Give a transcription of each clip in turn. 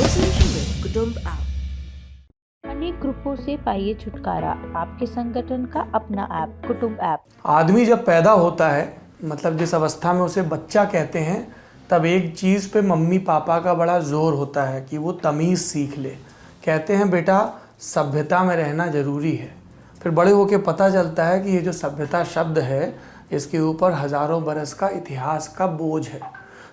Association with कुटुंब app. अनेक ग्रुपों से पाइए छुटकारा, आपके संगठन का अपना ऐप कुटुंब ऐप। आदमी जब पैदा होता है, मतलब जिस अवस्था में उसे बच्चा कहते हैं, तब एक चीज़ पे मम्मी पापा का बड़ा जोर होता है कि वो तमीज़ सीख ले। कहते हैं बेटा सभ्यता में रहना ज़रूरी है। फिर बड़े होकर पता चलता है कि ये जो सभ्यता शब्द है इसके ऊपर हज़ारों बरस का इतिहास का बोझ है।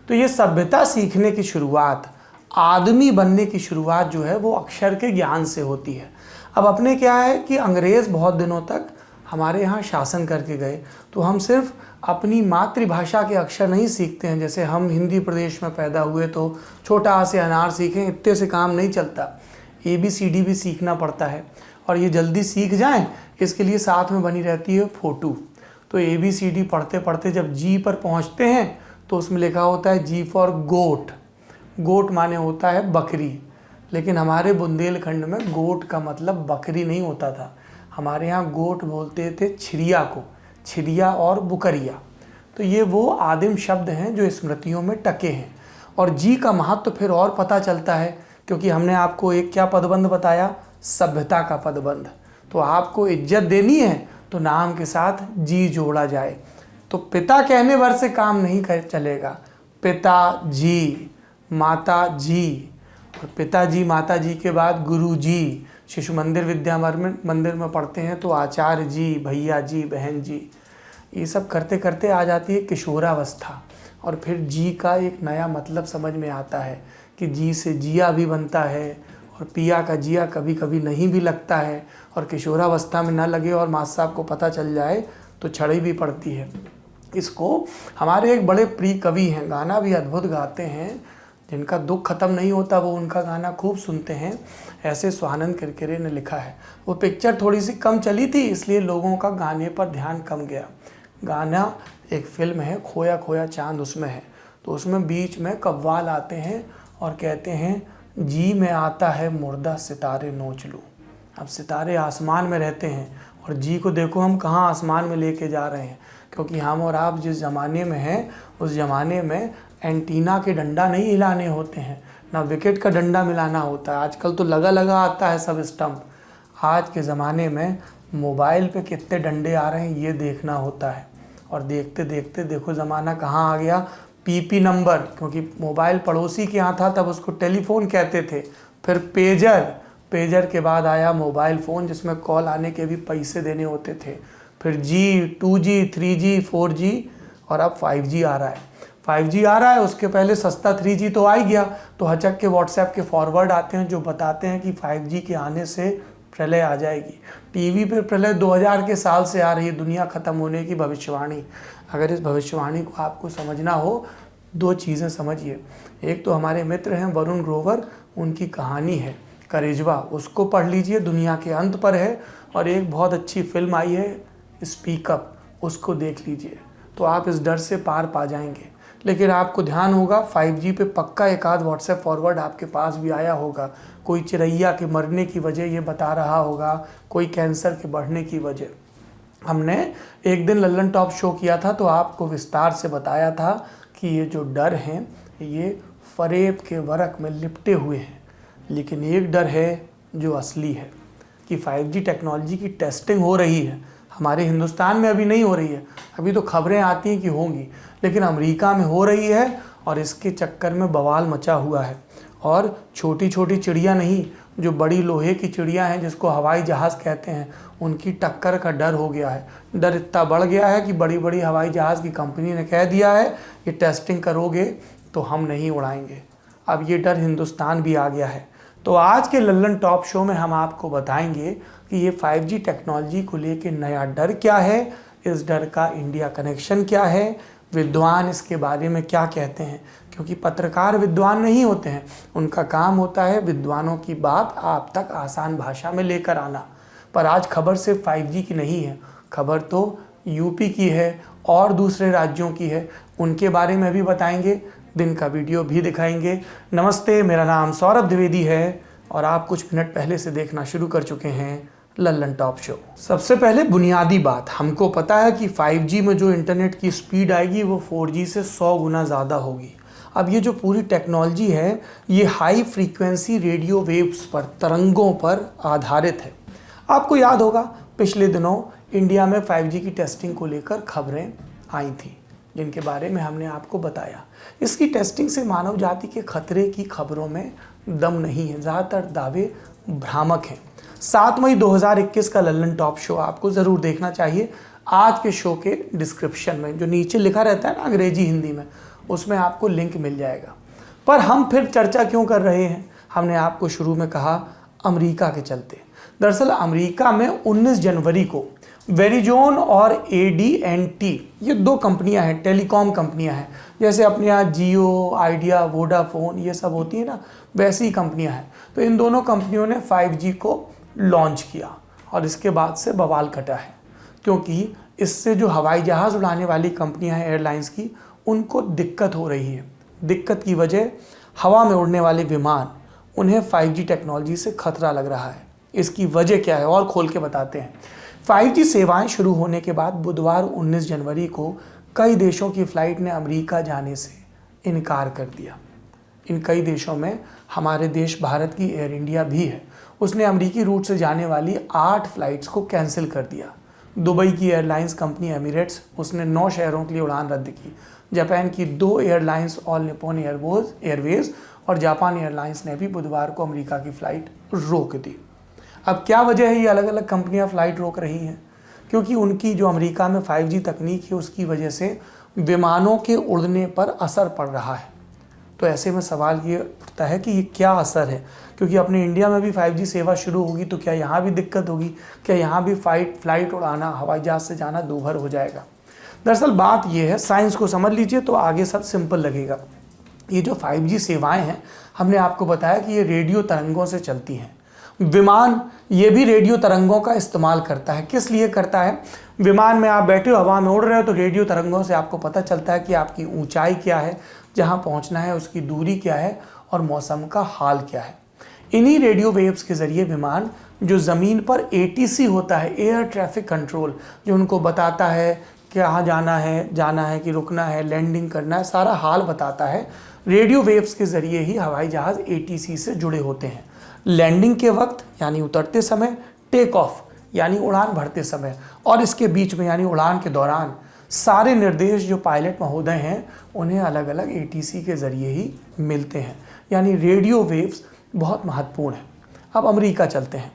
तो ये सभ्यता सीखने की शुरुआत, आदमी बनने की शुरुआत जो है वो अक्षर के ज्ञान से होती है। अब अपने क्या है कि अंग्रेज़ बहुत दिनों तक हमारे यहाँ शासन करके गए, तो हम सिर्फ अपनी मातृभाषा के अक्षर नहीं सीखते हैं। जैसे हम हिंदी प्रदेश में पैदा हुए तो छोटा आ से अनार सीखें, इतने से काम नहीं चलता। ABCD भी सीखना पड़ता है, और ये जल्दी सीख जाएं इसके लिए साथ में बनी रहती है फोटो। तो ABCD पढ़ते पढ़ते जब G पर पहुँचते हैं तो उसमें लिखा होता है G फॉर गोट। गोट माने होता है बकरी, लेकिन हमारे बुंदेलखंड में गोट का मतलब बकरी नहीं होता था। हमारे यहाँ गोट बोलते थे छिरिया को, छिरिया और बुकरिया। तो ये वो आदिम शब्द हैं जो स्मृतियों में टके हैं। और जी का महत्व फिर और पता चलता है, क्योंकि हमने आपको एक क्या पदबंध बताया, सभ्यता का पदबंध। तो आपको इज्जत देनी है तो नाम के साथ जी जोड़ा जाए। तो पिता कहने भर से काम नहीं चलेगा। पिता जी, माता जी, और पिताजी माता जी के बाद गुरु जी। शिशु मंदिर विद्या मंदिर में पढ़ते हैं तो आचार्य जी, भैया जी, बहन जी, ये सब करते करते आ जाती है किशोरावस्था। और फिर जी का एक नया मतलब समझ में आता है कि जी से जिया भी बनता है, और पिया का जिया कभी कभी नहीं भी लगता है। और किशोरावस्था में ना लगे और मास्टर साहब को पता चल जाए तो छड़ी भी पड़ती है। इसको हमारे एक बड़े प्रिय कवि हैं, गाना भी अद्भुत गाते हैं, जिनका दुख खत्म नहीं होता वो उनका गाना खूब सुनते हैं, ऐसे स्वानंद किरकिरे ने लिखा है। वो पिक्चर थोड़ी सी कम चली थी इसलिए लोगों का गाने पर ध्यान कम गया। गाना एक फिल्म है, खोया खोया चांद उसमें है। तो उसमें बीच में कव्वाल आते हैं और कहते हैं जी में आता है मुर्दा सितारे नोच लूँ। अब सितारे आसमान में रहते हैं और जी को देखो हम कहाँ आसमान में लेके जा रहे हैं, क्योंकि हम और आप जिस ज़माने में हैं उस ज़माने में एंटीना के डंडा नहीं हिलाने होते हैं, ना विकेट का डंडा मिलाना होता है। आजकल तो लगा लगा आता है सब स्टंप। आज के ज़माने में मोबाइल पे कितने डंडे आ रहे हैं ये देखना होता है। और देखते देखते देखो ज़माना कहाँ आ गया, PP नंबर, क्योंकि मोबाइल पड़ोसी के यहाँ था तब उसको टेलीफोन कहते थे। फिर पेजर, पेजर के बाद आया मोबाइल फ़ोन जिसमें कॉल आने के भी पैसे देने होते थे। फिर G, 2G, 3G, 4G, और अब 5G आ रहा है। 5G आ रहा है, उसके पहले सस्ता 3G तो आ ही गया। तो हचक के व्हाट्सएप के फॉरवर्ड आते हैं जो बताते हैं कि 5G के आने से प्रलय आ जाएगी। टीवी पे प्रलय 2000 के साल से आ रही है, दुनिया ख़त्म होने की भविष्यवाणी। अगर इस भविष्यवाणी को आपको समझना हो, दो चीज़ें समझिए। एक तो हमारे मित्र हैं वरुण ग्रोवर, उनकी कहानी है करेजवा, उसको पढ़ लीजिए, दुनिया के अंत पर है। और एक बहुत अच्छी फिल्म आई है स्पीकअप, उसको देख लीजिए, तो आप इस डर से पार पा जाएंगे। लेकिन आपको ध्यान होगा 5G पे पक्का एक आध व्हाट्सएप फॉरवर्ड आपके पास भी आया होगा। कोई चिड़ैया के मरने की वजह ये बता रहा होगा, कोई कैंसर के बढ़ने की वजह। हमने एक दिन लल्लन टॉप शो किया था तो आपको विस्तार से बताया था कि ये जो डर हैं ये फरेब के वरक में लिपटे हुए हैं। लेकिन एक डर है जो असली है कि 5G टेक्नोलॉजी की टेस्टिंग हो रही है। हमारे हिंदुस्तान में अभी नहीं हो रही है, अभी तो खबरें आती हैं कि होंगी, लेकिन अमेरिका में हो रही है और इसके चक्कर में बवाल मचा हुआ है। और छोटी छोटी चिड़िया नहीं, जो बड़ी लोहे की चिड़िया हैं जिसको हवाई जहाज़ कहते हैं, उनकी टक्कर का डर हो गया है। डर इतना बढ़ गया है कि बड़ी बड़ी हवाई जहाज़ की कंपनी ने कह दिया है कि टेस्टिंग करोगे तो हम नहीं उड़ाएंगे। अब ये डर हिंदुस्तान भी आ गया है। तो आज के लल्लन टॉप शो में हम आपको बताएंगे कि ये 5G टेक्नोलॉजी को लेके नया डर क्या है, इस डर का इंडिया कनेक्शन क्या है, विद्वान इसके बारे में क्या कहते हैं। क्योंकि पत्रकार विद्वान नहीं होते हैं, उनका काम होता है विद्वानों की बात आप तक आसान भाषा में लेकर आना। पर आज खबर सिर्फ 5G की नहीं है, खबर तो यूपी की है और दूसरे राज्यों की है, उनके बारे में भी बताएंगे, दिन का वीडियो भी दिखाएंगे। नमस्ते, मेरा नाम सौरभ द्विवेदी है और आप कुछ मिनट पहले से देखना शुरू कर चुके हैं लल्लन टॉप शो। सबसे पहले बुनियादी बात, हमको पता है कि 5G में जो इंटरनेट की स्पीड आएगी वो 4G से 100 गुना ज़्यादा होगी। अब ये जो पूरी टेक्नोलॉजी है ये हाई फ्रीक्वेंसी रेडियो वेव्स पर, तरंगों पर आधारित है। आपको याद होगा पिछले दिनों इंडिया में 5G की टेस्टिंग को लेकर खबरें आई थी, जिनके बारे में हमने आपको बताया। इसकी टेस्टिंग से मानव जाति के खतरे की खबरों में दम नहीं है, ज़्यादातर दावे भ्रामक हैं। 7 मई 2021 का लल्लन टॉप शो आपको ज़रूर देखना चाहिए। आज के शो के डिस्क्रिप्शन में जो नीचे लिखा रहता है ना अंग्रेजी हिंदी में, उसमें आपको लिंक मिल जाएगा। पर हम फिर चर्चा क्यों कर रहे हैं? हमने आपको शुरू में कहा अमेरिका के चलते। दरअसल अमेरिका में 19 जनवरी को वेरिजोन और AT&T ये 2 कंपनियां हैं, टेलीकॉम कंपनियां हैं। जैसे अपने यहाँ जियो, आइडिया, वोडाफोन ये सब होती है ना, वैसी कंपनियां हैं। तो इन दोनों कंपनियों ने 5G को लॉन्च किया और इसके बाद से बवाल कटा है, क्योंकि इससे जो हवाई जहाज़ उड़ाने वाली कंपनियां हैं एयरलाइंस की, उनको दिक्कत हो रही है। दिक्कत की वजह हवा में उड़ने वाले विमान, उन्हें 5G टेक्नोलॉजी से खतरा लग रहा है। इसकी वजह क्या है और खोल के बताते हैं। 5G सेवाएं शुरू होने के बाद बुधवार 19 जनवरी को कई देशों की फ़्लाइट ने अमेरिका जाने से इनकार कर दिया। इन कई देशों में हमारे देश भारत की एयर इंडिया भी है। उसने अमेरिकी रूट से जाने वाली 8 फ़्लाइट्स को कैंसिल कर दिया। दुबई की एयरलाइंस कंपनी एमिरेट्स, उसने 9 शहरों के लिए उड़ान रद्द की। जापान की 2 एयरलाइंस ऑल निप्पन एयरवेज और जापान एयरलाइंस ने भी बुधवार को अमेरिका की फ़्लाइट रोक दी। अब क्या वजह है ये अलग अलग कंपनियां फ़्लाइट रोक रही हैं? क्योंकि उनकी जो अमेरिका में 5G तकनीक है उसकी वजह से विमानों के उड़ने पर असर पड़ रहा है। तो ऐसे में सवाल ये उठता है कि ये क्या असर है, क्योंकि अपने इंडिया में भी 5G सेवा शुरू होगी तो क्या यहाँ भी दिक्कत होगी? क्या यहाँ भी फ़्लाइट उड़ाना, हवाई जहाज़ से जाना दूभर हो जाएगा? दरअसल बात ये है, साइंस को समझ लीजिए तो आगे सब सिंपल लगेगा। ये जो 5G सेवाएँ हैं, हमने आपको बताया कि ये रेडियो तरंगों से चलती हैं। विमान ये भी रेडियो तरंगों का इस्तेमाल करता है। किस लिए करता है? विमान में आप बैठे हो, हवा में उड़ रहे हो, तो रेडियो तरंगों से आपको पता चलता है कि आपकी ऊंचाई क्या है, जहां पहुंचना है उसकी दूरी क्या है और मौसम का हाल क्या है। इन्हीं रेडियो वेव्स के ज़रिए विमान जो ज़मीन पर ATC होता है, एयर ट्रैफिक कंट्रोल, जो उनको बताता है कहाँ जाना है कि रुकना है, लैंडिंग करना है, सारा हाल बताता है। रेडियो वेव्स के ज़रिए ही हवाई जहाज़ ATC से जुड़े होते हैं। लैंडिंग के वक्त यानी उतरते समय, टेक ऑफ यानी उड़ान भरते समय, और इसके बीच में यानी उड़ान के दौरान सारे निर्देश जो पायलट महोदय हैं उन्हें अलग अलग ATC के ज़रिए ही मिलते हैं। यानी रेडियो वेव्स बहुत महत्वपूर्ण है। अब अमेरिका चलते हैं।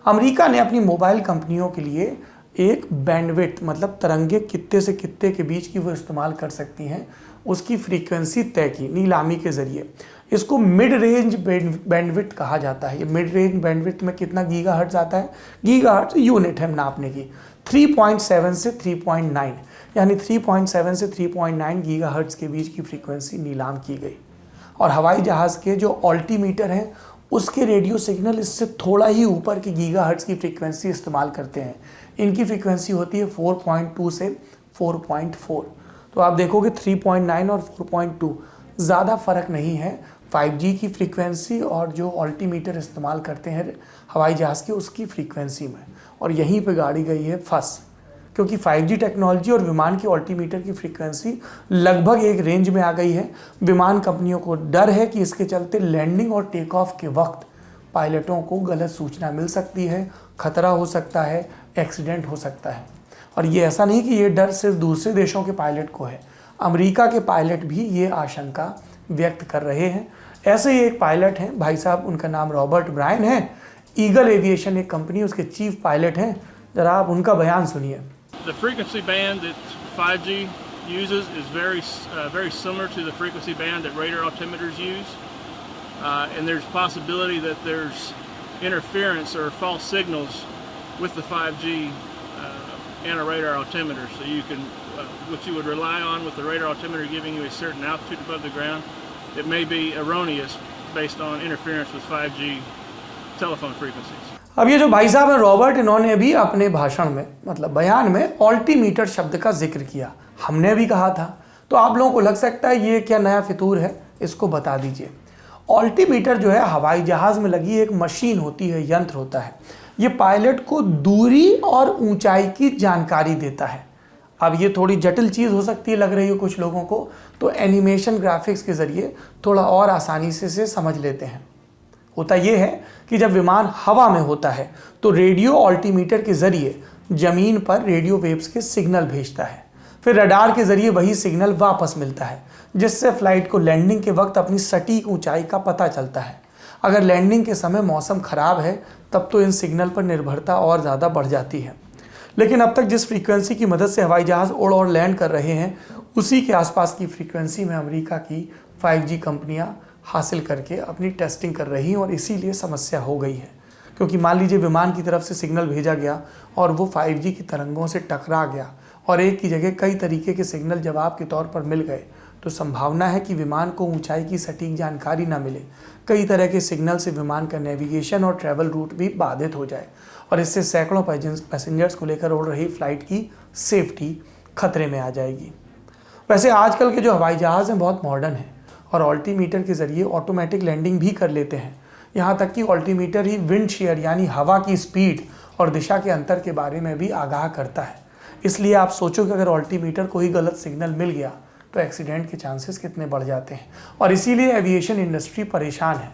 अमेरिका ने अपनी मोबाइल कंपनियों के लिए एक बैंडविड्थ, मतलब तरंगे कित्ते से कित्ते के बीच की वो इस्तेमाल कर सकती हैं, उसकी फ्रीक्वेंसी तय की नीलामी के ज़रिए। इसको मिड रेंज बैंडविड्थ कहा जाता है। ये मिड रेंज बैंडविड्थ में कितना गीगाहर्ट्ज़ आता है? गीगाहर्ट्ज़ यूनिट है नापने की। 3.7 से 3.9 यानी 3.7 से 3.9 गीगाहर्ट्ज़ के बीच की फ्रीक्वेंसी नीलाम की गई। और हवाई जहाज़ के जो ऑल्टीमीटर हैं उसके रेडियो सिग्नल इससे थोड़ा ही ऊपर की गीगाहर्ट्ज़ की फ्रीक्वेंसी इस्तेमाल करते हैं। इनकी फ्रीक्वेंसी होती है 4.2 से 4.4। तो आप देखोगे 3.9 और 4.2 ज़्यादा फ़र्क नहीं है 5G की फ्रीक्वेंसी और जो ऑल्टीमीटर इस्तेमाल करते हैं हवाई जहाज़ की उसकी फ्रीक्वेंसी में। और यहीं पे गाड़ी गई है फंस, क्योंकि 5G टेक्नोलॉजी और विमान की ऑल्टीमीटर की फ्रीक्वेंसी लगभग एक रेंज में आ गई है। विमान कंपनियों को डर है कि इसके चलते लैंडिंग और टेक ऑफ के वक्त पायलटों को गलत सूचना मिल सकती है, खतरा हो सकता है, एक्सीडेंट हो सकता है। और ये ऐसा नहीं कि ये डर सिर्फ दूसरे देशों के पायलट को है, अमेरिका के पायलट भी ये आशंका व्यक्त कर रहे हैं। ऐसे ही एक पायलट हैं भाई साहब, उनका नाम रॉबर्ट ब्रायन है। ईगल एविएशन एक कंपनी, उसके चीफ पायलट हैं। जरा आप उनका बयान सुनिए। The frequency band that 5G uses is very similar to the frequency band that radar altimeters use, and there's possibility that there's interference or false signals with the 5G and a radar altimeter. So you can, what you would rely on with the radar altimeter giving you a certain altitude above the ground, it may be erroneous based on interference with 5G telephone frequencies. अब ये जो भाई साहब हैं Robert, इन्होंने भी अपने भाषण में मतलब बयान में ऑल्टीमीटर शब्द का जिक्र किया। हमने भी कहा था। तो आप लोगों को लग सकता है ये क्या नया फितूर है, इसको बता दीजिए। ऑल्टीमीटर जो है हवाई जहाज़ में लगी एक मशीन होती है, यंत्र होता है। ये पायलट को दूरी और ऊंचाई की जानकारी देता है। अब ये थोड़ी जटिल चीज़ हो सकती है, लग रही हो कुछ लोगों को, तो एनिमेशन ग्राफिक्स के ज़रिए थोड़ा और आसानी से समझ लेते हैं। होता ये है कि जब विमान हवा में होता है तो रेडियो ऑल्टीमीटर के ज़रिए ज़मीन पर रेडियो वेव्स के सिग्नल भेजता है, फिर रडार के ज़रिए वही सिग्नल वापस मिलता है, जिससे फ्लाइट को लैंडिंग के वक्त अपनी सटीक ऊंचाई का पता चलता है। अगर लैंडिंग के समय मौसम ख़राब है तब तो इन सिग्नल पर निर्भरता और ज़्यादा बढ़ जाती है। लेकिन अब तक जिस फ्रीक्वेंसी की मदद से हवाई जहाज़ उड़ और लैंड कर रहे हैं, उसी के आसपास की फ्रीक्वेंसी में अमेरिका की 5G कंपनियां हासिल करके अपनी टेस्टिंग कर रही हैं और इसीलिए समस्या हो गई है। क्योंकि मान लीजिए विमान की तरफ से सिग्नल भेजा गया और वो 5G की तरंगों से टकरा गया और एक की जगह कई तरीके के सिग्नल जवाब के तौर पर मिल गए, तो संभावना है कि विमान को ऊंचाई की सटीक जानकारी ना मिले। कई तरह के सिग्नल से विमान का नेविगेशन और ट्रैवल रूट भी बाधित हो जाए और इससे सैकड़ों पैसेंजर्स को लेकर उड़ रही फ्लाइट की सेफ्टी खतरे में आ जाएगी। वैसे आजकल के जो हवाई जहाज़ हैं बहुत मॉडर्न हैं और ऑल्टीमीटर के ज़रिए ऑटोमेटिक लैंडिंग भी कर लेते हैं। यहाँ तक कि ऑल्टीमीटर ही विंड शेयर यानी हवा की स्पीड और दिशा के अंतर के बारे में भी आगाह करता है। इसलिए आप सोचो कि अगर ऑल्टीमीटर को ही गलत सिग्नल मिल गया तो एक्सीडेंट के चांसेस कितने बढ़ जाते हैं और इसीलिए एविएशन इंडस्ट्री परेशान है।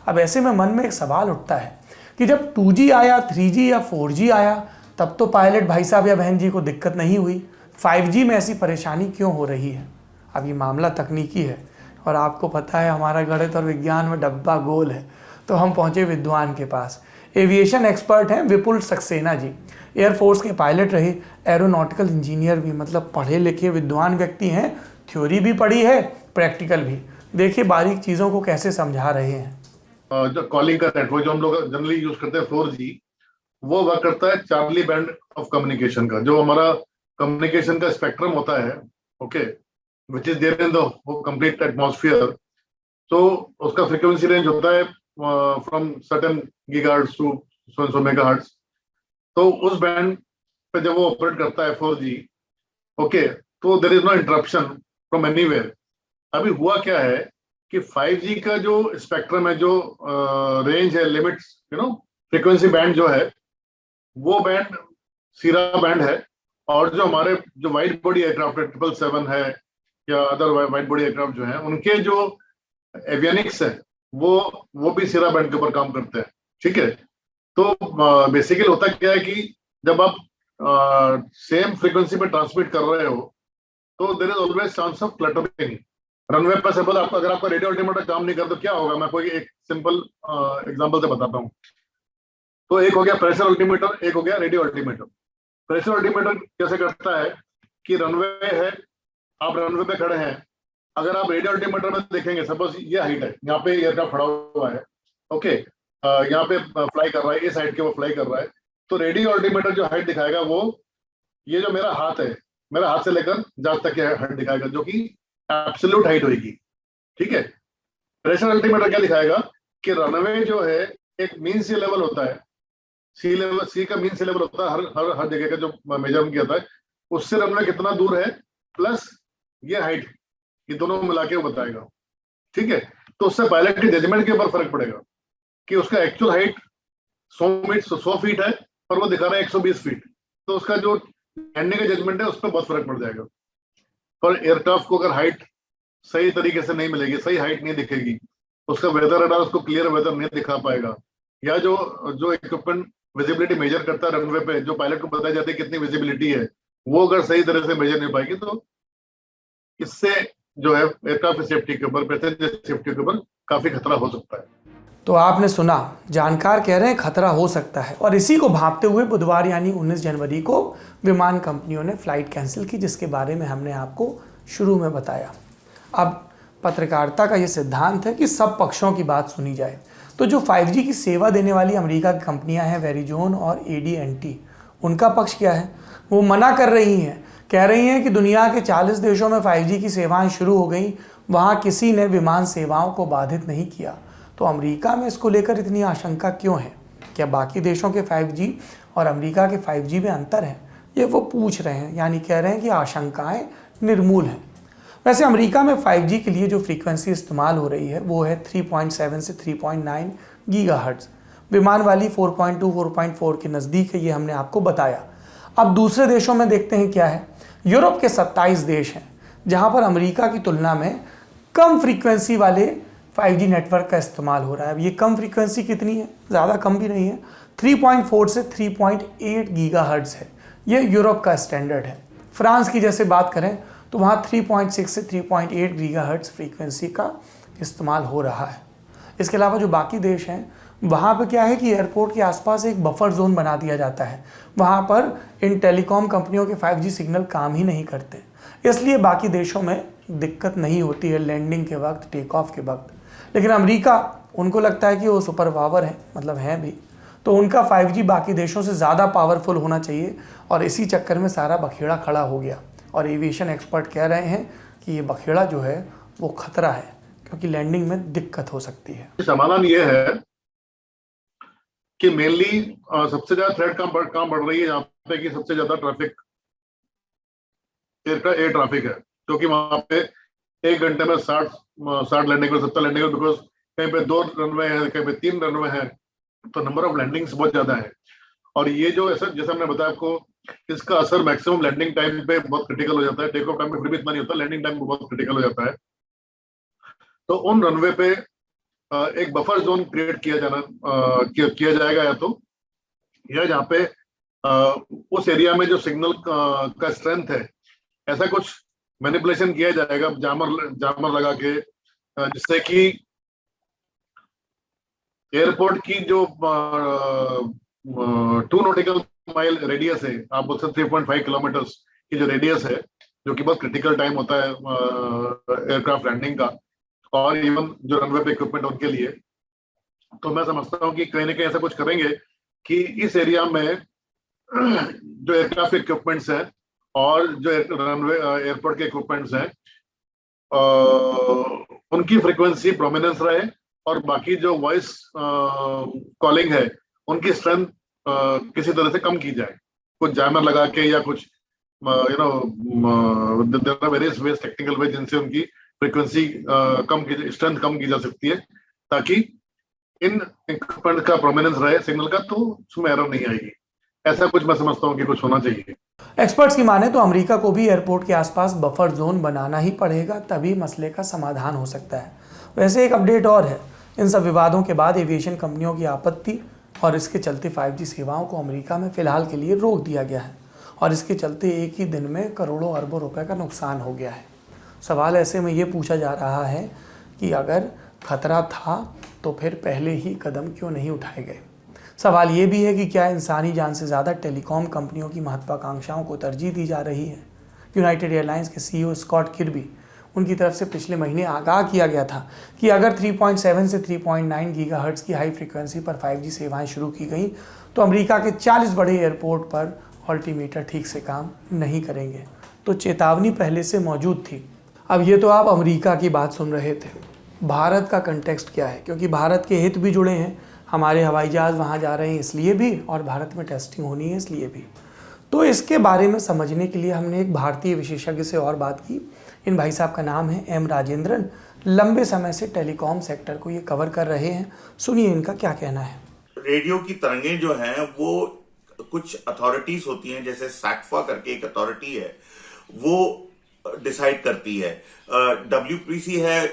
अब ऐसे में मन में एक सवाल उठता है कि जब 2G आया, 3G या 4G आया तब तो पायलट भाई साहब या बहन जी को दिक्कत नहीं हुई, 5G में ऐसी परेशानी क्यों हो रही है? अब ये मामला तकनीकी है और आपको पता है हमारा गणित और विज्ञान में डब्बा गोल है, तो हम पहुँचे विद्वान के पास। एविएशन एक्सपर्ट हैं विपुल सक्सेना जी, एयरफोर्स के पायलट रहे, एरोनॉटिकल इंजीनियर भी, मतलब पढ़े लिखे विद्वान व्यक्ति हैं, थ्योरी भी पढ़ी है, प्रैक्टिकल भी। देखिए बारीक चीज़ों को कैसे समझा रहे हैं। जो कॉलिंग का नेटवर्क जो हम लोग जनरली यूज करते हैं 4G, वो वर्क करता है चार्ली बैंड ऑफ कम्युनिकेशन का, जो हमारा कम्युनिकेशन का स्पेक्ट्रम होता है, okay, which is there in the complete atmosphere. तो उसका फ्रीक्वेंसी रेंज होता है from certain gigahertz to so megahertz. तो उस बैंड पे जब वो ऑपरेट करता है 4G, ओके, तो there is no interruption from anywhere. अभी हुआ क्या है कि 5G का जो स्पेक्ट्रम है, जो रेंज है, लिमिट्स, फ्रीक्वेंसी बैंड जो है, वो बैंड सीरा बैंड है। और जो हमारे जो वाइड बॉडी एयरक्राफ्ट है, 777 है या अदर वाइड बॉडी एयरक्राफ्ट जो है, उनके जो एवियनिक्स है वो भी सीरा बैंड के ऊपर काम करते हैं, ठीक है। तो बेसिकली होता क्या है कि जब आप सेम फ्रीक्वेंसी पे ट्रांसमिट कर रहे हो तो there is always chance of cluttering. Runway पर सपोज आपका अगर आपका रेडियो अल्टीमीटर काम नहीं करता तो क्या होगा, मैं कोई एक सिंपल एग्जांपल से बताता हूँ। तो एक हो गया प्रेशर अल्टीमीटर, एक हो गया रेडियो अल्टीमीटर। प्रेशर अल्टीमीटर कैसे करता है कि रनवे है, आप रनवे पे खड़े हैं, अगर आप रेडियो अल्टीमीटर में देखेंगे, सपोज ये हाइट है, यहाँ पे एयरक्राफ्ट खड़ा हुआ है, ओके, यहाँ पे फ्लाई कर रहा है, इस हाइट के वो फ्लाई कर रहा है, तो रेडियो अल्टीमीटर जो हाइट दिखाएगा वो ये जो मेरा हाथ है, मेरा हाथ से लेकर जहाज तक की हाइट दिखाएगा, जो कि एब्सोल्यूट हाइट होगी, ठीक है। प्रेशर अल्टीमीटर क्या दिखाएगा कि रनवे जो है एक मीन सी लेवल होता है, सी लेवल, सी का मीन सी लेवल होता है हर जगह का जो मेजर किया था है, उससे रनवे कितना दूर है प्लस ये हाइट, ये दोनों मिला के वो बताएगा, ठीक है। तो उससे पायलट के जजमेंट के ऊपर फर्क पड़ेगा कि उसका एक्चुअल हाइट 100 फीट है और वो दिखा रहा है 120 फीट, तो उसका जो लैंडिंग का जजमेंट है उस पर बहुत फर्क पड़ जाएगा। और एयरक्राफ्ट को अगर हाइट सही तरीके से नहीं मिलेगी, सही हाइट नहीं दिखेगी, उसका वेदर रडार उसको क्लियर वेदर नहीं दिखा पाएगा, या जो इक्विपमेंट विजिबिलिटी मेजर करता है रनवे पे, जो पायलट को बताई जाती है कितनी विजिबिलिटी है, वो अगर सही तरह से मेजर नहीं पाएगी, तो इससे जो है एयरक्राफ्ट सेफ्टी के ऊपर, पैसेंजर सेफ्टी के ऊपर काफी खतरा हो सकता है। तो आपने सुना, जानकार कह रहे हैं खतरा हो सकता है, और इसी को भांपते हुए बुधवार यानी 19 जनवरी को विमान कंपनियों ने फ्लाइट कैंसिल की, जिसके बारे में हमने आपको शुरू में बताया। अब पत्रकारिता का ये सिद्धांत है कि सब पक्षों की बात सुनी जाए। तो जो 5G की सेवा देने वाली अमेरिका की कंपनियां हैं वेरिजोन और AT&T, उनका पक्ष क्या है? वो मना कर रही हैं, कह रही हैं कि दुनिया के 40 देशों में 5G की सेवाएं शुरू हो गई, वहाँ किसी ने विमान सेवाओं को बाधित नहीं किया। तो अमेरिका में इसको लेकर इतनी आशंका क्यों है? क्या बाकी देशों के 5G और अमेरिका के 5G में अंतर है? ये वो पूछ रहे हैं, यानी कह रहे हैं कि आशंकाएं निर्मूल हैं। वैसे अमेरिका में 5G के लिए जो फ्रीक्वेंसी इस्तेमाल हो रही है वो है 3.7 से 3.9 गीगाहर्ट्ज़। विमान वाली 4.2 4.4 के नज़दीक है, ये हमने आपको बताया। अब दूसरे देशों में देखते हैं क्या है। यूरोप के 27 देश हैं जहां पर अमेरिका की तुलना में कम फ्रीक्वेंसी वाले 5G नेटवर्क का इस्तेमाल हो रहा है। अब ये कम फ्रीक्वेंसी कितनी है, ज़्यादा कम भी नहीं है, 3.4 से 3.8 गीगाहर्ट्ज़ है। ये यूरोप का स्टैंडर्ड है। फ्रांस की जैसे बात करें तो वहाँ 3.6 से 3.8 गीगाहर्ट्ज़ फ्रीक्वेंसी का इस्तेमाल हो रहा है। इसके अलावा जो बाकी देश हैं वहाँ पर क्या है कि एयरपोर्ट के आसपास एक बफर जोन बना दिया जाता है। वहाँ पर इन टेलीकॉम कंपनियों के 5G सिग्नल काम ही नहीं करते, इसलिए बाकी देशों में दिक्कत नहीं होती है लैंडिंग के वक्त, टेक ऑफ के वक्त। लेकिन अमेरिका, उनको लगता है कि वो सुपर पावर है, मतलब है भी, तो उनका 5G बाकी देशों से ज़्यादा पावरफुल होना चाहिए और इसी चक्कर में सारा बखेड़ा खड़ा हो गया। और एविएशन एक्सपर्ट कह रहे हैं कि ये बखेड़ा जो है वो खतरा है, क्योंकि लैंडिंग में दिक्कत हो सकती है। समाधान ये है कि मेनली सबसे ज्यादा थ्रेट काम बढ़ रही है जहाँ पे कि सबसे ज्यादा ट्रैफिक एयर ट्रैफिक है, क्योंकि वहां पे 1 घंटे में 60 लैंडिंग और 70 लैंडिंग, बिकॉज कहीं पे 2 रनवे है, कहीं पे 3 रनवे है, तो नंबर ऑफ लैंडिंग्स बहुत ज्यादा है। और ये जो ऐसा जैसे हमने बताया आपको, इसका असर मैक्सिमम लैंडिंग टाइम पे बहुत क्रिटिकल हो जाता है। टेक ऑफ टाइम पे फिर भी इतना नहीं होता, लैंडिंग टाइम पे बहुत क्रिटिकल हो जाता है। तो उन रनवे पे एक बफर जोन क्रिएट किया जाएगा, या जहाँ पे उस एरिया में जो सिग्नल का स्ट्रेंथ है, ऐसा कुछ मैनिपुलेशन किया जाएगा जामर लगा के, जिससे कि एयरपोर्ट की जो 2 नॉटिकल माइल रेडियस है, आप बोल सकते 3.5 किलोमीटर की जो रेडियस है, जो कि बहुत क्रिटिकल टाइम होता है एयरक्राफ्ट लैंडिंग का, और इवन जो रनवे पे इक्विपमेंट उनके लिए। तो मैं समझता हूँ कि कहीं ना कहीं ऐसा कुछ करेंगे कि इस एरिया में जो एयरक्राफ्ट इक्विपमेंट्स हैं और जो रनवे एयरपोर्ट के इक्विपमेंट्स हैं, उनकी फ्रीक्वेंसी प्रोमिनेंस रहे, और बाकी जो वॉइस कॉलिंग है उनकी स्ट्रेंथ किसी तरह से कम की जाए, कुछ जैमर लगा के या कुछ there are various ways, technical way, जिनसे उनकी फ्रीक्वेंसी स्ट्रेंथ कम की जा सकती है, ताकि इन इक्विपमेंट का प्रोमिनेंस रहे सिग्नल का, तो उसमें एरर नहीं आएगी। ऐसा कुछ मैं समझता हूँ कि कुछ होना चाहिए। एक्सपर्ट्स की माने तो अमेरिका को भी एयरपोर्ट के आसपास बफर जोन बनाना ही पड़ेगा, तभी मसले का समाधान हो सकता है। वैसे एक अपडेट और है, इन सब विवादों के बाद एविएशन कंपनियों की आपत्ति और इसके चलते 5G सेवाओं को अमेरिका में फ़िलहाल के लिए रोक दिया गया है, और इसके चलते एक ही दिन में करोड़ों अरबों रुपए का नुकसान हो गया है। सवाल ऐसे में ये पूछा जा रहा है कि अगर खतरा था तो फिर पहले ही कदम क्यों नहीं उठाए गए। सवाल ये भी है कि क्या इंसानी जान से ज़्यादा टेलीकॉम कंपनियों की महत्वाकांक्षाओं को तरजीह दी जा रही है। यूनाइटेड एयरलाइंस के CEO स्कॉट किर्बी, उनकी तरफ से पिछले महीने आगाह किया गया था कि अगर 3.7 से 3.9 गीगाहर्ट्ज़ की हाई फ्रीक्वेंसी पर 5G सेवाएं शुरू की गई तो अमेरिका के 40 बड़े एयरपोर्ट पर अल्टीमीटर ठीक से काम नहीं करेंगे। तो चेतावनी पहले से मौजूद थी। अब ये तो आप अमेरिका की बात सुन रहे थे, भारत का कंटेक्स्ट क्या है, क्योंकि भारत के हित भी जुड़े हैं। हमारे हवाई जहाज़ वहाँ जा रहे हैं इसलिए भी, और भारत में टेस्टिंग होनी है इसलिए भी। तो इसके बारे में समझने के लिए हमने एक भारतीय विशेषज्ञ से और बात की। इन भाई साहब का नाम है M राजेंद्रन, लंबे समय से टेलीकॉम सेक्टर को ये कवर कर रहे हैं। सुनिए इनका क्या कहना है। रेडियो की तरंगें जो हैं वो कुछ अथॉरिटीज होती हैं, जैसे सैक्फा करके एक अथॉरिटी है, वो डिसाइड करती है। WPC है,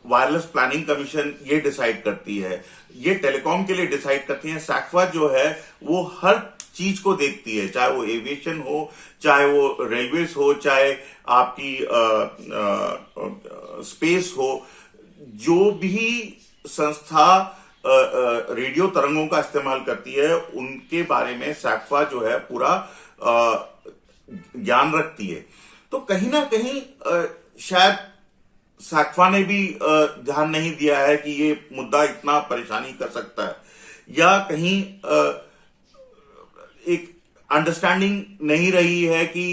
वायरलेस प्लानिंग कमीशन, ये डिसाइड करती है। ये टेलीकॉम के लिए डिसाइड करती है। सैक्फा जो है वो हर चीज को देखती है, चाहे वो एविएशन हो, चाहे वो रेलवेज हो, चाहे आपकी स्पेस हो। जो भी संस्था रेडियो तरंगों का इस्तेमाल करती है उनके बारे में सैक्फा जो है पूरा ज्ञान रखती है। तो कहीं ना कहीं शायद सैक्फा ने भी ध्यान नहीं दिया है कि ये मुद्दा इतना परेशानी कर सकता है, या कहीं एक अंडरस्टैंडिंग नहीं रही है कि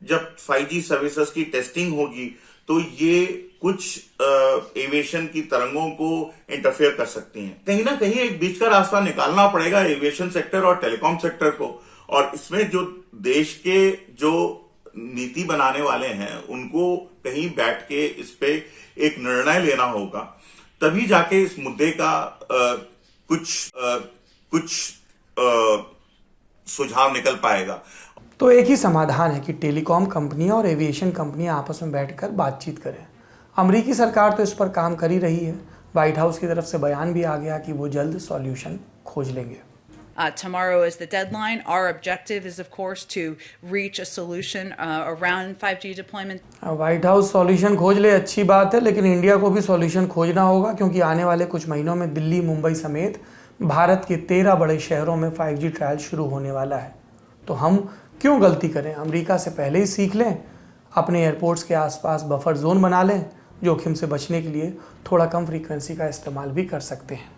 जब 5G सर्विसेज की टेस्टिंग होगी तो ये कुछ एविएशन की तरंगों को इंटरफेयर कर सकती हैं। कहीं ना कहीं एक बीच का रास्ता निकालना पड़ेगा एविएशन सेक्टर और टेलीकॉम सेक्टर को, और इसमें जो देश के जो नीति बनाने वाले हैं उनको कहीं बैठ के इस पे एक निर्णय लेना होगा, तभी जाके इस मुद्दे का कुछ सुझाव निकल पाएगा। तो एक ही समाधान है कि टेलीकॉम कंपनियां और एविएशन कंपनियां आपस में बैठकर बातचीत करें। अमेरिकी सरकार तो इस पर काम कर ही रही है। व्हाइट हाउस की तरफ से बयान भी आ गया कि वो जल्द सॉल्यूशन खोज लेंगे। Tomorrow is the deadline. Our objective is, of course, to reach a solution around 5G deployment. White house solution खोज ले, अच्छी बात है, लेकिन इंडिया को भी सॉल्यूशन खोजना होगा, क्योंकि आने वाले कुछ महीनों में दिल्ली, मुंबई समेत भारत के 13 बड़े शहरों में 5G ट्रायल शुरू होने वाला है। तो हम क्यों गलती करें? अमेरिका से पहले ही सीख लें, अपने एयरपोर्ट्स के आसपास बफर जोन बना लें, जोखिम से बचने के लिए थोड़ा कम फ्रीक्वेंसी का इस्तेमाल भी कर सकते हैं।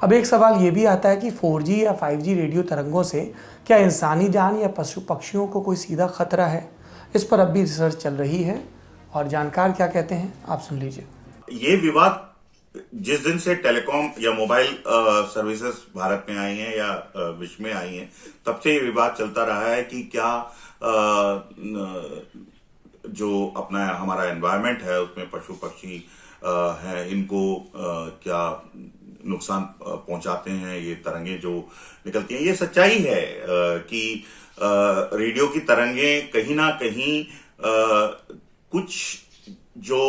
अब एक सवाल ये भी आता है कि 4G या 5G रेडियो तरंगों से क्या इंसानी जान या पशु पक्षियों को कोई सीधा खतरा है? इस पर अब भी रिसर्च चल रही है और जानकार क्या कहते हैं आप सुन लीजिए। ये विवाद जिस दिन से टेलीकॉम या मोबाइल सर्विसेज भारत में आई हैं या विश्व में आई हैं, तब से ये विवाद चलता रहा है कि क्या जो अपना हमारा एनवायरनमेंट है उसमें पशु पक्षी हैं, इनको क्या नुकसान पहुंचाते हैं ये तरंगे जो निकलती हैं। ये सच्चाई है कि रेडियो की तरंगें कहीं ना कहीं कुछ जो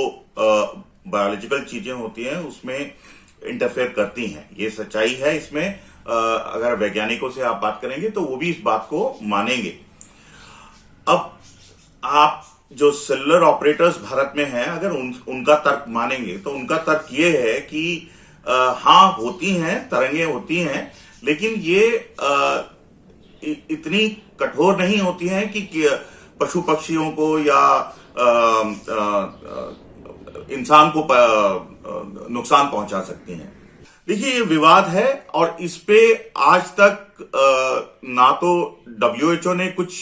बायोलॉजिकल चीजें होती हैं उसमें इंटरफेयर करती हैं। ये सच्चाई है। इसमें अगर वैज्ञानिकों से आप बात करेंगे तो वो भी इस बात को मानेंगे। अब आप जो सेलुलर ऑपरेटर्स भारत में हैं, अगर उनका तर्क मानेंगे तो उनका तर्क ये है कि हाँ होती हैं, तरंगे होती हैं, लेकिन ये इतनी कठोर नहीं होती हैं कि पशु पक्षियों को या इंसान को नुकसान पहुंचा सकती हैं। देखिए ये विवाद है और इस पे आज तक ना तो WHO ने कुछ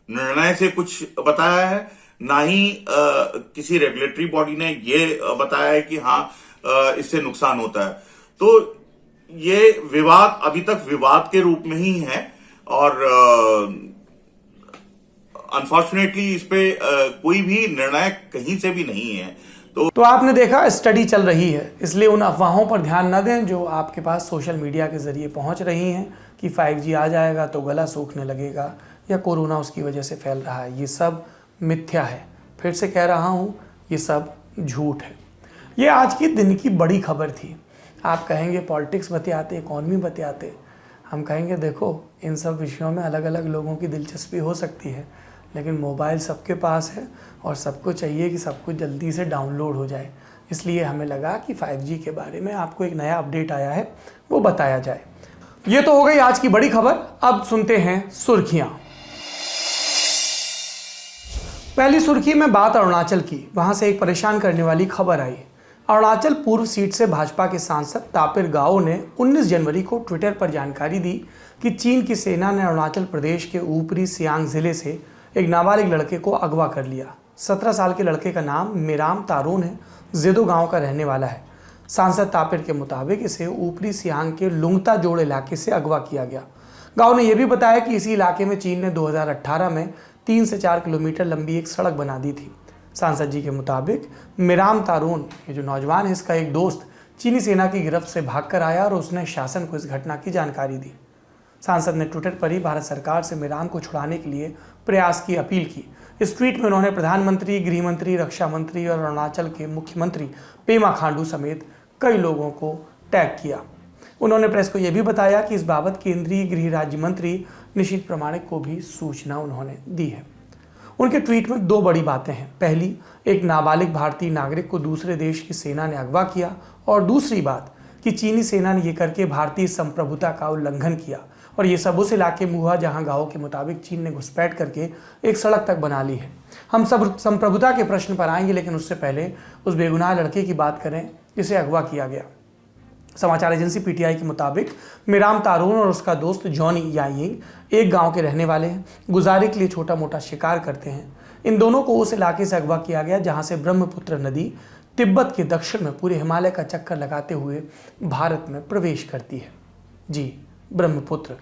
निर्णय से कुछ बताया है, ना ही किसी रेगुलेटरी बॉडी ने ये बताया है कि हाँ इससे नुकसान होता है। तो ये विवाद अभी तक विवाद के रूप में ही है और अनफॉर्चुनेटली इस पे कोई भी निर्णय कहीं से भी नहीं है। तो आपने देखा स्टडी चल रही है, इसलिए उन अफवाहों पर ध्यान न दें जो आपके पास सोशल मीडिया के जरिए पहुंच रही हैं कि 5G आ जाएगा तो गला सूखने लगेगा या कोरोना उसकी वजह से फैल रहा है। ये सब मिथ्या है। फिर से कह रहा हूँ, ये सब झूठ है। ये आज की दिन की बड़ी खबर थी। आप कहेंगे पॉलिटिक्स बतियाते, इकॉनमी बतियाते, हम कहेंगे देखो इन सब विषयों में अलग अलग लोगों की दिलचस्पी हो सकती है, लेकिन मोबाइल सबके पास है और सबको चाहिए कि सब कुछ जल्दी से डाउनलोड हो जाए। इसलिए हमें लगा कि 5G के बारे में आपको एक नया अपडेट आया है, वो बताया जाए। ये तो हो गई आज की बड़ी खबर। अब सुनते हैं सुर्खियां। पहली सुर्खी में बात अरुणाचल की। वहां से एक परेशान करने वाली खबर आई। अरुणाचल पूर्व सीट से भाजपा के सांसद तापिर गाओ ने 19 जनवरी को ट्विटर पर जानकारी दी कि चीन की सेना ने अरुणाचल प्रदेश के ऊपरी सियांग जिले से एक नाबालिग लड़के को अगवा कर लिया। 17 साल के लड़के का नाम मिराम तारून है, जेदो गांव का रहने वाला है। सांसद तापिर के मुताबिक इसे ऊपरी सियांग के लुंगता जोड़ इलाके से अगवा किया गया। गांव ने यह भी बताया कि इसी इलाके में चीन ने 2018 में 3 से 4 किलोमीटर लंबी एक सड़क बना दी थी। सांसद जी के मुताबिक मिराम तारून, ये जो नौजवान है, इसका एक दोस्त चीनी सेना की गिरफ्त से भागकर आया और उसने शासन को इस घटना की जानकारी दी। सांसद ने ट्विटर पर ही भारत सरकार से मिराम को छुड़ाने के लिए प्रयास की अपील की। इस ट्वीट में उन्होंने प्रधानमंत्री, गृह मंत्री, रक्षा मंत्री और अरुणाचल के मुख्यमंत्री पेमा खांडू समेत कई लोगों को टैग किया। उन्होंने प्रेस को यह भी बताया कि इस बाबत केंद्रीय गृह राज्य मंत्री निशित प्रामाणिक को भी सूचना उन्होंने दी है। उनके ट्वीट में 2 बड़ी बातें हैं। पहली, एक नाबालिग भारतीय नागरिक को दूसरे देश की सेना ने अगवा किया, और दूसरी बात कि चीनी सेना ने यह करके भारतीय संप्रभुता का उल्लंघन किया, और ये सब उस इलाके में हुआ जहां गांव के मुताबिक चीन ने घुसपैठ करके एक सड़क तक बना ली है। हम सब संप्रभुता के प्रश्न पर आएंगे, लेकिन उससे पहले उस बेगुनाह लड़के की बात करें जिसे अगवा किया गया। समाचार एजेंसी पीटीआई के मुताबिक मिराम तारून और उसका दोस्त जॉनी याइंग एक गांव के रहने वाले हैं। गुजारे के लिए छोटा मोटा शिकार करते हैं। इन दोनों को उस इलाके से अगवा किया गया जहां से ब्रह्मपुत्र नदी तिब्बत के दक्षिण में पूरे हिमालय का चक्कर लगाते हुए भारत में प्रवेश करती है। जी, ब्रह्मपुत्र।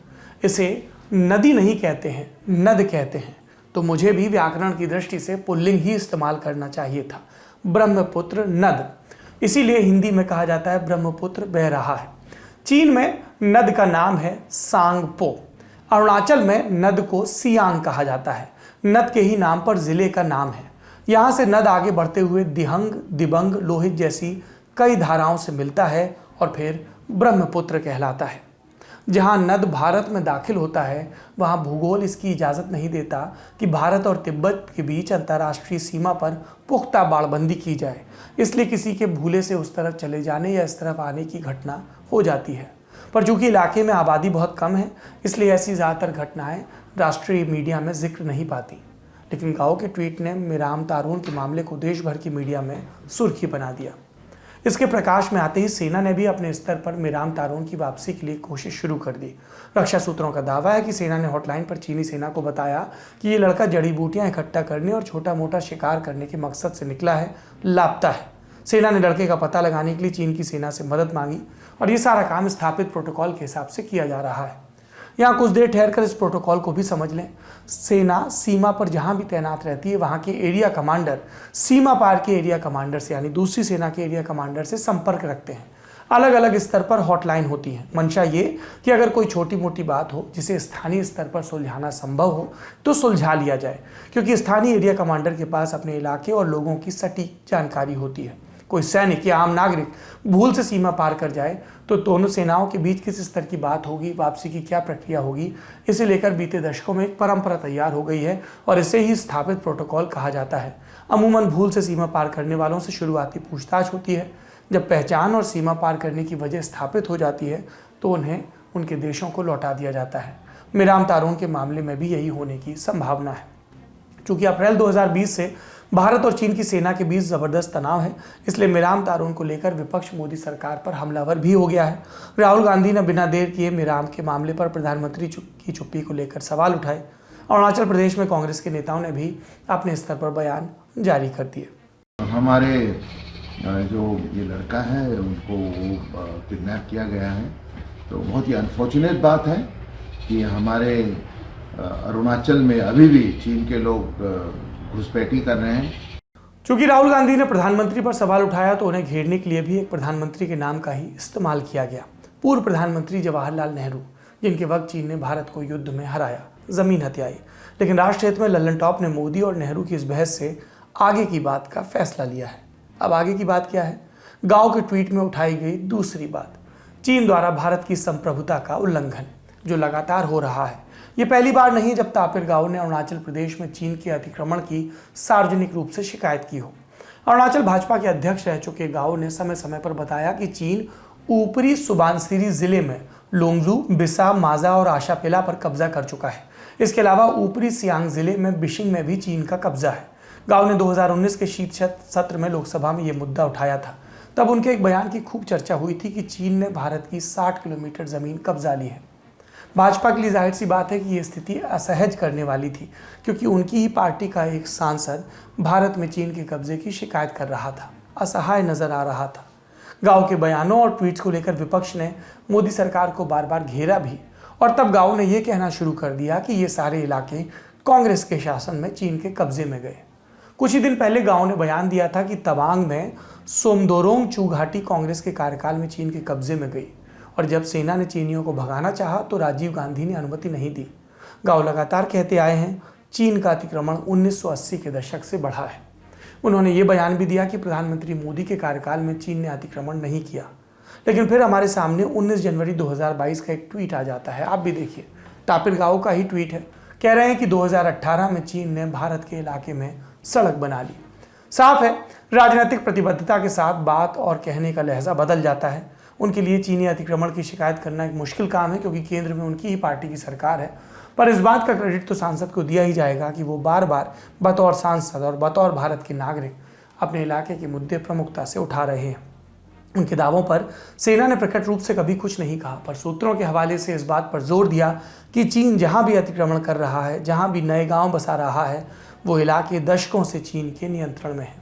इसे नदी नहीं कहते हैं, नद कहते हैं। तो मुझे भी व्याकरण की दृष्टि से पुल्लिंग ही इस्तेमाल करना चाहिए था, ब्रह्मपुत्र नद। इसीलिए हिंदी में कहा जाता है ब्रह्मपुत्र बह रहा है। चीन में नद का नाम है सांगपो। अरुणाचल में नद को सियांग कहा जाता है। नद के ही नाम पर जिले का नाम है। यहाँ से नद आगे बढ़ते हुए दिहंग, दिबंग, लोहित जैसी कई धाराओं से मिलता है और फिर ब्रह्मपुत्र कहलाता है। जहाँ नद भारत में दाखिल होता है वहाँ भूगोल इसकी इजाज़त नहीं देता कि भारत और तिब्बत के बीच अंतर्राष्ट्रीय सीमा पर पुख्ता बाड़बंदी की जाए, इसलिए किसी के भूले से उस तरफ चले जाने या इस तरफ आने की घटना हो जाती है। पर चूंकि इलाके में आबादी बहुत कम है, इसलिए ऐसी ज़्यादातर घटनाएं राष्ट्रीय मीडिया में जिक्र नहीं पाती। लेकिन गाओ के ट्वीट ने मिराम तारून के मामले को देश भर की मीडिया में सुर्खी बना दिया। इसके प्रकाश में आते ही सेना ने भी अपने स्तर पर मिराम तारून की वापसी के लिए कोशिश शुरू कर दी। रक्षा सूत्रों का दावा है कि सेना ने हॉटलाइन पर चीनी सेना को बताया कि ये लड़का जड़ी बूटियां इकट्ठा करने और छोटा मोटा शिकार करने के मकसद से निकला है, लापता है। सेना ने लड़के का पता लगाने के लिए चीन की सेना से मदद मांगी और ये सारा काम स्थापित प्रोटोकॉल के हिसाब से किया जा रहा है। यहाँ कुछ देर ठहरकर इस प्रोटोकॉल को भी समझ लें। सेना सीमा पर जहाँ भी तैनात रहती है वहाँ के एरिया कमांडर सीमा पार के एरिया कमांडर से यानी दूसरी सेना के एरिया कमांडर से संपर्क रखते हैं। अलग अलग स्तर पर हॉटलाइन होती है। मंशा ये कि अगर कोई छोटी मोटी बात हो जिसे स्थानीय स्तर पर सुलझाना संभव हो तो सुलझा लिया जाए, क्योंकि स्थानीय एरिया कमांडर के पास अपने इलाके और लोगों की सटीक जानकारी होती है। कोई सैनिक या आम नागरिक भूल से सीमा पार कर जाए तो दोनों सेनाओं के बीच किस स्तर की बात होगी, वापसी की क्या प्रक्रिया होगी, इसे लेकर बीते दशकों में एक परंपरा तैयार हो गई है और इसे ही स्थापित प्रोटोकॉल कहा जाता है। अमूमन भूल से सीमा पार करने वालों से शुरुआती पूछताछ होती है। जब पहचान और सीमा पार करने की वजह स्थापित हो जाती है तो उन्हें उनके देशों को लौटा दिया जाता है। मिराम तारून के मामले में भी यही होने की संभावना है। चूँकि अप्रैल 2020 से भारत और चीन की सेना के बीच जबरदस्त तनाव है, इसलिए मिराम तारून को लेकर विपक्ष मोदी सरकार पर हमलावर भी हो गया है। राहुल गांधी ने बिना देर किए मिराम के मामले पर प्रधानमंत्री की चुप्पी को लेकर सवाल उठाए। अरुणाचल प्रदेश में कांग्रेस के नेताओं ने भी अपने स्तर पर बयान जारी कर दिए। हमारे जो ये लड़का है उनको किडनैप किया गया है, तो बहुत ही अनफॉर्चुनेट बात है कि हमारे अरुणाचल में अभी भी चीन के लोग घुसपैठी कर रहे हैं। चूंकि राहुल गांधी ने प्रधानमंत्री पर सवाल उठाया तो उन्हें घेरने के लिए भी एक प्रधानमंत्री के नाम का ही इस्तेमाल किया गया। पूर्व प्रधानमंत्री जवाहरलाल नेहरू, जिनके वक्त चीन ने भारत को युद्ध में हराया, जमीन हथियाई, लेकिन राष्ट्र हित में लल्लन टॉप ने मोदी और नेहरू की इस बहस से आगे की बात का फैसला लिया है। अब आगे की बात क्या है? गांव के ट्वीट में उठाई गई दूसरी बात, चीन द्वारा भारत की संप्रभुता का उल्लंघन जो लगातार हो रहा है। ये पहली बार नहीं जब तापिर गाओ ने अरुणाचल प्रदेश में चीन के अतिक्रमण की सार्वजनिक रूप से शिकायत की हो। अरुणाचल भाजपा के अध्यक्ष रह चुके गाओ ने समय समय पर बताया कि चीन ऊपरी सुबानसिरी जिले में लोंगजू, बिसा, माजा और आशापेला पर कब्जा कर चुका है। इसके अलावा ऊपरी सियांग जिले में बिशिंग में भी चीन का कब्जा है। गाओ ने 2019 के शीत सत्र में लोकसभा में ये मुद्दा उठाया था। तब उनके एक बयान की खूब चर्चा हुई थी कि चीन ने भारत की 60 किलोमीटर जमीन कब्जा ली है। भाजपा के लिए जाहिर सी बात है कि ये स्थिति असहज करने वाली थी, क्योंकि उनकी ही पार्टी का एक सांसद भारत में चीन के कब्जे की शिकायत कर रहा था, असहाय नजर आ रहा था। गांव के बयानों और ट्वीट्स को लेकर विपक्ष ने मोदी सरकार को बार बार घेरा भी, और तब गांव ने यह कहना शुरू कर दिया कि ये सारे इलाके कांग्रेस के शासन में चीन के कब्जे में गए। कुछ ही दिन पहले गांव ने बयान दिया था कि तवांग में सोमदोरोंग चू घाटी कांग्रेस के कार्यकाल में चीन के कब्जे में गई, और जब सेना ने चीनियों को भगाना चाहा तो राजीव गांधी ने अनुमति नहीं दी। गांव लगातार कहते आए हैं चीन का अतिक्रमण 1980 के दशक से बढ़ा है। उन्होंने ये बयान भी दिया कि प्रधानमंत्री मोदी के कार्यकाल में चीन ने अतिक्रमण नहीं किया। लेकिन फिर हमारे सामने 19 जनवरी 2022 का एक ट्वीट आ जाता है। आप भी देखिए, तापिर गांव का ही ट्वीट है। कह रहे हैं कि 2018 में चीन ने भारत के इलाके में सड़क बना ली। साफ है, राजनीतिक प्रतिबद्धता के साथ बात और कहने का लहजा बदल जाता है। उनके लिए चीनी अतिक्रमण की शिकायत करना एक मुश्किल काम है, क्योंकि केंद्र में उनकी ही पार्टी की सरकार है। पर इस बात का क्रेडिट तो सांसद को दिया ही जाएगा कि वो बार बार बतौर सांसद और बतौर भारत के नागरिक अपने इलाके के मुद्दे प्रमुखता से उठा रहे हैं। उनके दावों पर सेना ने प्रकट रूप से कभी कुछ नहीं कहा, पर सूत्रों के हवाले से इस बात पर जोर दिया कि चीन जहां भी अतिक्रमण कर रहा है, जहां भी नए गांव बसा रहा है, वो इलाके दशकों से चीन के नियंत्रण में है।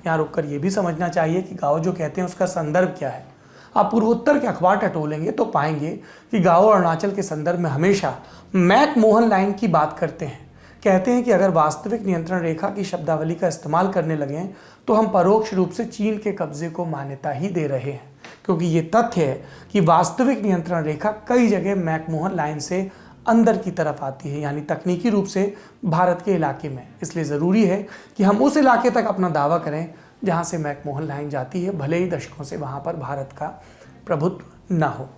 यहाँ रुककर ये भी समझना चाहिए कि गांव जो कहते हैं उसका संदर्भ क्या है। आप पूर्वोत्तर के अखबार टटोलेंगे तो पाएंगे कि गांव और अरुणाचल के संदर्भ में हमेशा मैक-मोहन लाइन की बात करते हैं। कहते हैं कि अगर वास्तविक नियंत्रण रेखा की शब्दावली का इस्तेमाल करने लगें तो हम परोक्ष रूप से चीन के कब्जे को मान्यता ही दे रहे हैं, क्योंकि ये तथ्य है कि वास्तविक नियंत्रण रेखा कई जगह मैक-मोहन लाइन से अंदर की तरफ आती है, यानी तकनीकी रूप से भारत के इलाके में। इसलिए ज़रूरी है कि हम उस इलाके तक अपना दावा करें जहां से मैकमोहन लाइन जाती है, भले ही दशकों से वहां पर भारत का प्रभुत्व न हो।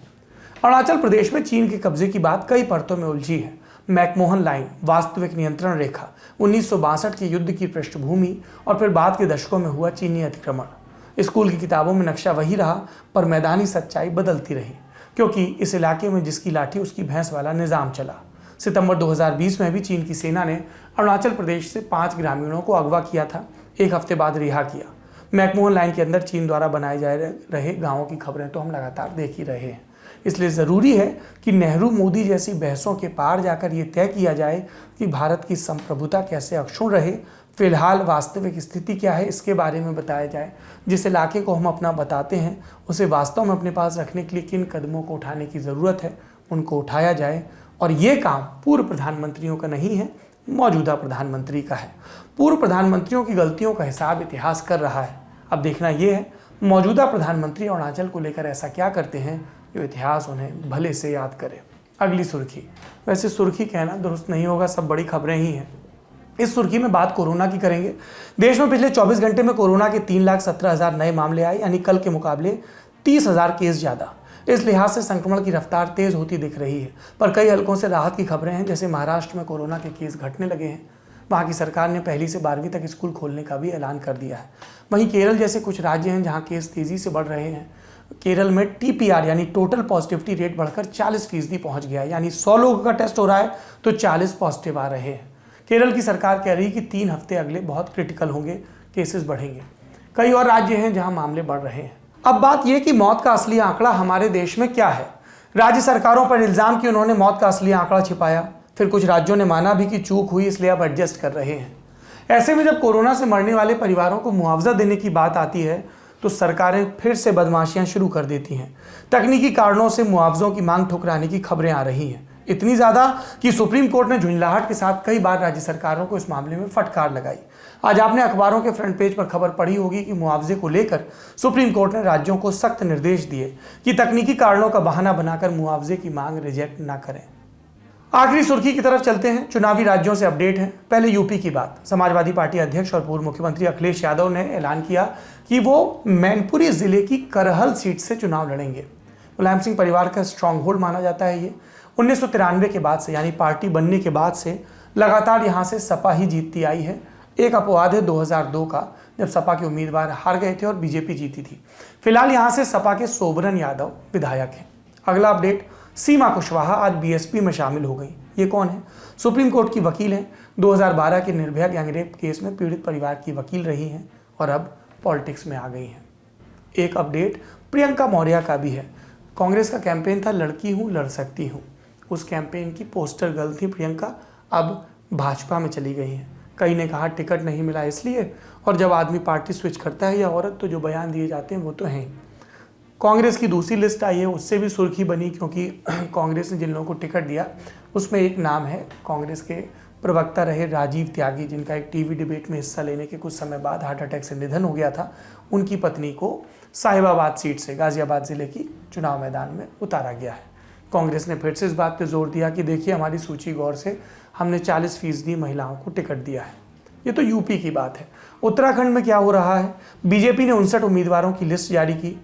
अरुणाचल प्रदेश में चीन के कब्जे की बात कई परतों में उलझी है। मैकमोहन लाइन, वास्तविक नियंत्रण रेखा, 1962 के युद्ध की पृष्ठभूमि और फिर बाद के दशकों में हुआ चीनी अतिक्रमण। स्कूल की किताबों में नक्शा वही रहा, पर मैदानी सच्चाई बदलती रही, क्योंकि इस इलाके में जिसकी लाठी उसकी भैंस वाला निज़ाम चला। सितंबर 2020 में भी चीन की सेना ने अरुणाचल प्रदेश से 5 ग्रामीणों को अगवा किया था, एक हफ्ते बाद रिहा किया। मैकमोहन लाइन के अंदर चीन द्वारा बनाए जा रहे गाँवों की खबरें तो हम लगातार देख ही रहे हैं। इसलिए ज़रूरी है कि नेहरू मोदी जैसी बहसों के पार जाकर ये तय किया जाए कि भारत की संप्रभुता कैसे अक्षुण्ण रहे। फिलहाल वास्तविक स्थिति क्या है इसके बारे में बताया जाए। जिस इलाके को हम अपना बताते हैं उसे वास्तव में अपने पास रखने के लिए किन कदमों को उठाने की ज़रूरत है, उनको उठाया जाए। और ये काम पूर्व प्रधानमंत्रियों का नहीं है, मौजूदा प्रधानमंत्री का है। पूर्व प्रधानमंत्रियों की गलतियों का हिसाब इतिहास कर रहा है। अब देखना यह है मौजूदा प्रधानमंत्री अरुणाचल को लेकर ऐसा क्या करते हैं जो इतिहास उन्हें भले से याद करे। अगली सुर्खी, वैसे सुर्खी कहना दुरुस्त नहीं होगा, सब बड़ी खबरें ही हैं। इस सुर्खी में बात कोरोना की करेंगे। देश में पिछले 24 घंटे में कोरोना के 3,17,000 नए मामले आए, यानी कल के मुकाबले 30,000 केस ज़्यादा। इस लिहाज से संक्रमण की रफ्तार तेज होती दिख रही है, पर कई हलकों से राहत की खबरें हैं। जैसे महाराष्ट्र में कोरोना के केस घटने लगे हैं, वहाँ की सरकार ने पहली से 12वीं तक स्कूल खोलने का भी ऐलान कर दिया है। वहीं केरल जैसे कुछ राज्य हैं जहाँ केस तेज़ी से बढ़ रहे हैं। केरल में TPR यानी टोटल पॉजिटिविटी रेट बढ़कर 40% पहुँच गया है, यानी 100 लोगों का टेस्ट हो रहा है तो 40 पॉजिटिव आ रहे हैं। केरल की सरकार कह रही है कि 3 हफ्ते अगले बहुत क्रिटिकल होंगे, केसेस बढ़ेंगे। कई और राज्य हैं जहां मामले बढ़ रहे हैं। अब बात यह कि मौत का असली आंकड़ा हमारे देश में क्या है। राज्य सरकारों पर इल्जाम कि उन्होंने मौत का असली आंकड़ा छिपाया, फिर कुछ राज्यों ने माना भी कि चूक हुई, इसलिए अब एडजस्ट कर रहे हैं। ऐसे में जब कोरोना से मरने वाले परिवारों को मुआवजा देने की बात आती है तो सरकारें फिर से बदमाशियां शुरू कर देती हैं। तकनीकी कारणों से मुआवजों की मांग ठुकराने की खबरें आ रही हैं, इतनी ज़्यादा कि सुप्रीम कोर्ट ने झुंझलाहट के साथ कई बार राज्य सरकारों को इस मामले में फटकार लगाई। आज आपने अखबारों के फ्रंट पेज पर खबर पढ़ी होगी कि मुआवजे को लेकर सुप्रीम कोर्ट ने राज्यों को सख्त निर्देश दिए कि तकनीकी कारणों का बहाना बनाकर मुआवजे की मांग रिजेक्ट ना करें। आखिरी सुर्खी की तरफ चलते हैं। चुनावी राज्यों से अपडेट है। पहले यूपी की बात। समाजवादी पार्टी अध्यक्ष और पूर्व मुख्यमंत्री अखिलेश यादव ने ऐलान किया कि वो मैनपुरी जिले की करहल सीट से चुनाव लड़ेंगे। मुलायम सिंह परिवार का स्ट्रॉन्ग होल्ड माना जाता है ये। 1993 के बाद से, यानी पार्टी बनने के बाद से लगातार यहाँ से सपा ही जीतती आई है। एक अपवाद है 2002 का, जब सपा के उम्मीदवार हार गए थे और बीजेपी जीती थी। फिलहाल यहाँ से सपा के सोबरन यादव विधायक हैं। अगला अपडेट, सीमा कुशवाहा आज बीएसपी में शामिल हो गई। ये कौन है? सुप्रीम कोर्ट की वकील हैं। 2012 के निर्भया गैंगरेप केस में पीड़ित परिवार की वकील रही हैं और अब पॉलिटिक्स में आ गई हैं। एक अपडेट प्रियंका मौर्य का भी है। कांग्रेस का कैंपेन था लड़की हूँ लड़ सकती हूँ, उस कैंपेन की पोस्टर गर्ल थी प्रियंका, अब भाजपा में चली गई हैं। कई ने कहा टिकट नहीं मिला इसलिए, और जब आदमी पार्टी स्विच करता है या औरत तो जो बयान दिए जाते हैं वो तो हैं। कांग्रेस की दूसरी लिस्ट आई है, उससे भी सुर्खी बनी क्योंकि कांग्रेस ने जिन लोगों को टिकट दिया उसमें एक नाम है कांग्रेस के प्रवक्ता रहे राजीव त्यागी, जिनका एक टीवी डिबेट में हिस्सा लेने के कुछ समय बाद हार्ट अटैक से निधन हो गया था। उनकी पत्नी को साहिबाबाद सीट से, गाजियाबाद जिले की, चुनाव मैदान में उतारा गया है। कांग्रेस ने फिर से इस बात पर जोर दिया कि देखिए हमारी सूची गौर से, हमने 40% महिलाओं को टिकट दिया है। ये तो यूपी की बात है। उत्तराखंड में क्या हो रहा है? बीजेपी ने 59 उम्मीदवारों की लिस्ट जारी की।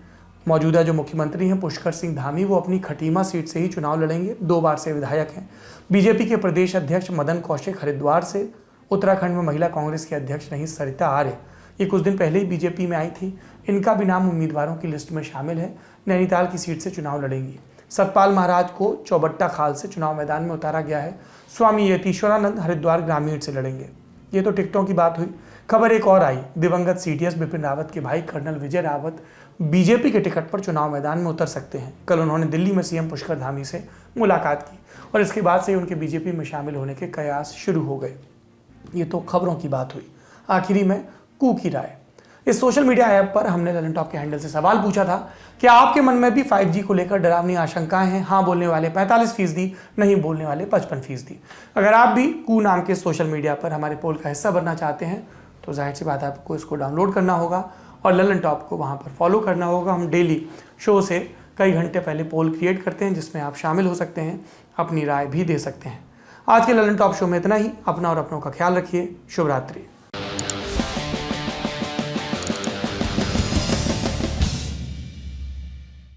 मौजूदा जो मुख्यमंत्री हैं पुष्कर सिंह धामी, वो अपनी खटीमा सीट से ही चुनाव लड़ेंगे। 2 बार से विधायक हैं। बीजेपी के प्रदेश अध्यक्ष मदन कौशिक हरिद्वार से। उत्तराखंड में महिला कांग्रेस के अध्यक्ष रही सरिता आर्य, ये कुछ दिन पहले ही बीजेपी में आई थी। इनका भी नाम उम्मीदवारों की लिस्ट में शामिल है। नैनीताल की सीट से चुनाव लड़ेंगी। सतपाल महाराज को चौबट्टा खाल से चुनाव मैदान में उतारा गया है। स्वामी यतीश्वरानंद हरिद्वार ग्रामीण से लड़ेंगे। ये तो टिकटों की बात हुई। खबर एक और आई, दिवंगत CTS बिपिन रावत के भाई कर्नल विजय रावत बीजेपी के टिकट पर चुनाव मैदान में उतर सकते हैं। कल उन्होंने दिल्ली में सीएम पुष्कर धामी से मुलाकात की और इसके बाद से उनके बीजेपी में शामिल होने के कयास शुरू हो गए। ये तो खबरों की बात हुई। आखिरी में कू की राय। इस सोशल मीडिया ऐप पर हमने ललन टॉप के हैंडल से सवाल पूछा था कि आपके मन में भी 5G को लेकर डरावनी आशंकाएं हैं? हाँ बोलने वाले 45%, नहीं बोलने वाले 55%। अगर आप भी कू नाम के सोशल मीडिया पर हमारे पोल का हिस्सा बनना चाहते हैं तो जाहिर सी बात है आपको इसको डाउनलोड करना होगा और ललन टॉप को वहाँ पर फॉलो करना होगा। हम डेली शो से कई घंटे पहले पोल क्रिएट करते हैं जिसमें आप शामिल हो सकते हैं, अपनी राय भी दे सकते हैं। आज के ललन टॉप शो में इतना ही। अपना और अपनों का ख्याल रखिए। शुभ रात्रि।